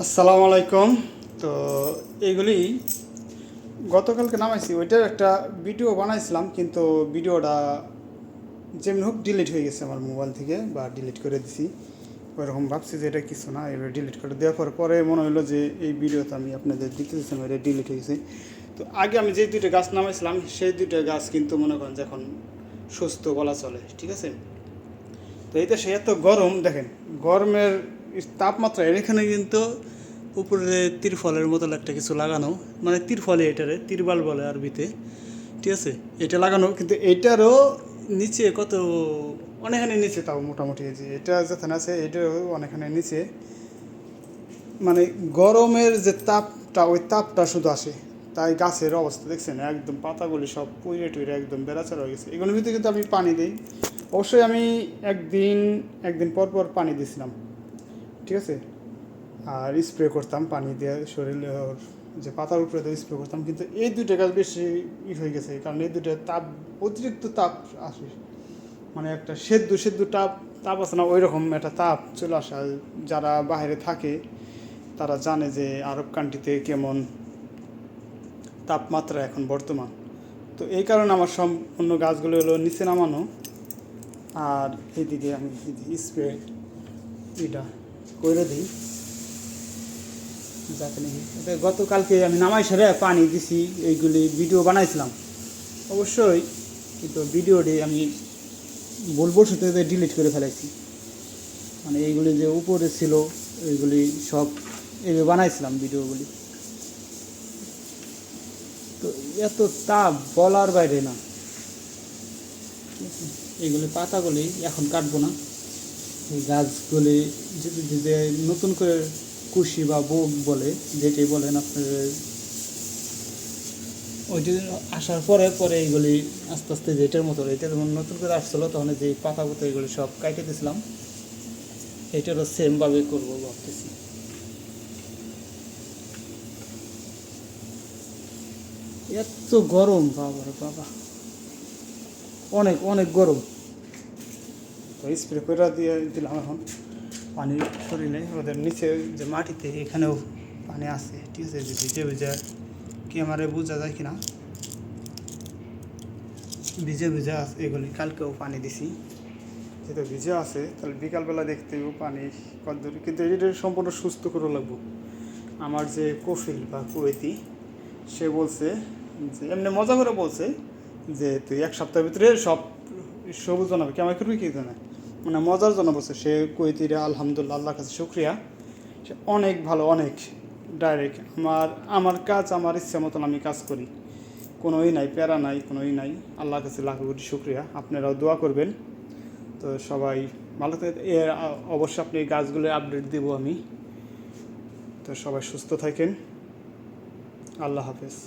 আসসালামু আলাইকুম। তো এইগুলি গতকালকে নামাইছি, ওইটার একটা ভিডিও বানাইছিলাম, কিন্তু ভিডিওটা যেমনি হোক ডিলিট হয়ে গেছে আমার মোবাইল থেকে, বা ডিলিট করে দিছি। ওইরকম ভাবছি যে এটা কিছু না, এবার ডিলিট করে দেওয়ার পরে মনে হলো যে এই ভিডিওতে আমি আপনাদের দিতে দিচ্ছিলাম, এটা ডিলিট হয়ে গেছে। তো আগে আমি যে দুইটা গাছ নামাইছিলাম সেই দুইটা গাছ কিন্তু মনে করেন যে এখন সুস্থ বলা চলে, ঠিক আছে। তো এইটা সে এত গরম, দেখেন গরমের তাপমাত্রা এখানে কিন্তু উপরে তিরফলের মতো একটা কিছু লাগানো, মানে তিরফলে এটারে তিরবাল বলে আরবিতে, ঠিক আছে। এটা লাগানো, কিন্তু এইটারও নিচে কত অনেকখানি নিচে, তাও মোটামুটি এই যে এটা যেখানে আছে এটাও অনেকখানি নিচে, মানে গরমের যে তাপটা ওই তাপটা শুধু আসে। তাই গাছের অবস্থা দেখছেন, একদম পাতাগুলি সব পুড়ে টুইরে একদম বেড়াচাড়া হয়ে গেছে। এগুলোর ভিতরে কিন্তু আমি পানি দিই, অবশ্যই আমি একদিন একদিন পর পর পানি দিয়েছিলাম, ঠিক আছে। আর স্প্রে করতাম পানি দিয়ে শরীরে, ওর যে পাতার উপরে দিয়ে স্প্রে করতাম। কিন্তু এই দুইটা গাছ বেশি হয়ে গেছে, কারণ এই দুইটা তাপ, অতিরিক্ত তাপ আসে, মানে একটা সেদ্ধ সেদ্ধ তাপ তাপ আছে না, ওই রকম একটা তাপ চলে আসা। যারা বাইরে থাকে তারা জানে যে আরব কান্ট্রিতে কেমন তাপমাত্রা এখন বর্তমান। তো এই কারণে আমার সম্পূর্ণ গাছগুলো হলো নিচে নামানো। আর এইদিকে আমি স্প্রে এটা করে দিই, যাতে নাকি এটা গতকালকে আমি নামাই সেরে পানি দিছি, এইগুলি ভিডিও বানাইছিলাম অবশ্যই, কিন্তু ভিডিওটি আমি ভুলবশত ডিলিট করে ফেলাইছি। মানে এইগুলি যে উপরে ছিল এইগুলি সব এইভাবে বানাইছিলাম ভিডিওগুলি। তো এত তাপ বলার বাইরে না। এইগুলি পাতাগুলি এখন কাটবো না, এই গাছগুলি যে নতুন করে কুশি বা বোক বলে, যেটাই বলেন আপনার, ওইটি আসার পরে পরে এইগুলি আস্তে আস্তে যেটার মতো, এটা যখন নতুন করে আসছিলো তখন যে পাতা পুতা এগুলি সব কাটে দিয়েছিলাম, এটারও সেমভাবে করবো ভাবতেছি। এত গরম বাবা রে বাবা, অনেক অনেক গরম। তো স্প্রে করে দিয়ে দিলাম এখন পানি শরীরে, ওদের নিচে যে মাটিতে এখানেও পানি আছে, ঠিক আছে। যে ভিজে ভিজে ক্যামেরায় বোঝা যায় কিনা, ভিজে ভিজে আছে এগুলি, কালকেও পানি দিছি। যেহেতু ভিজে আছে তাহলে বিকালবেলা দেখতেও পানি কতদূর, কিন্তু এটা সম্পূর্ণ সুস্থ করে লাগবো। আমার যে কফিল বা কুয়েতি, সে বলছে যে এমনি মজা করে বলছে যে তুই এক সপ্তাহের ভিতরে সব সবুজ জানাবে, কেমন করবি কি জানে, মানে মজার জন্য বলছে। সে কুয়েতিরা আলহামদুলিল্লাহ, আল্লাহর কাছে শুক্রিয়া, সে অনেক ভালো, অনেক ডাইরেক্ট। আমার কাজ আমার ইচ্ছা মতন আমি কাজ করি, কোনোই নাই, প্যারা নাই, কোনোই নাই। আল্লাহর কাছে লাখ কোটি শুক্রিয়া, আপনারাও দোয়া করবেন। তো সবাই ভালো থাকে। এর অবশ্যই আপনি গাছগুলো আপডেট দেবো আমি। তো সবাই সুস্থ থাকেন, আল্লাহ হাফেজ।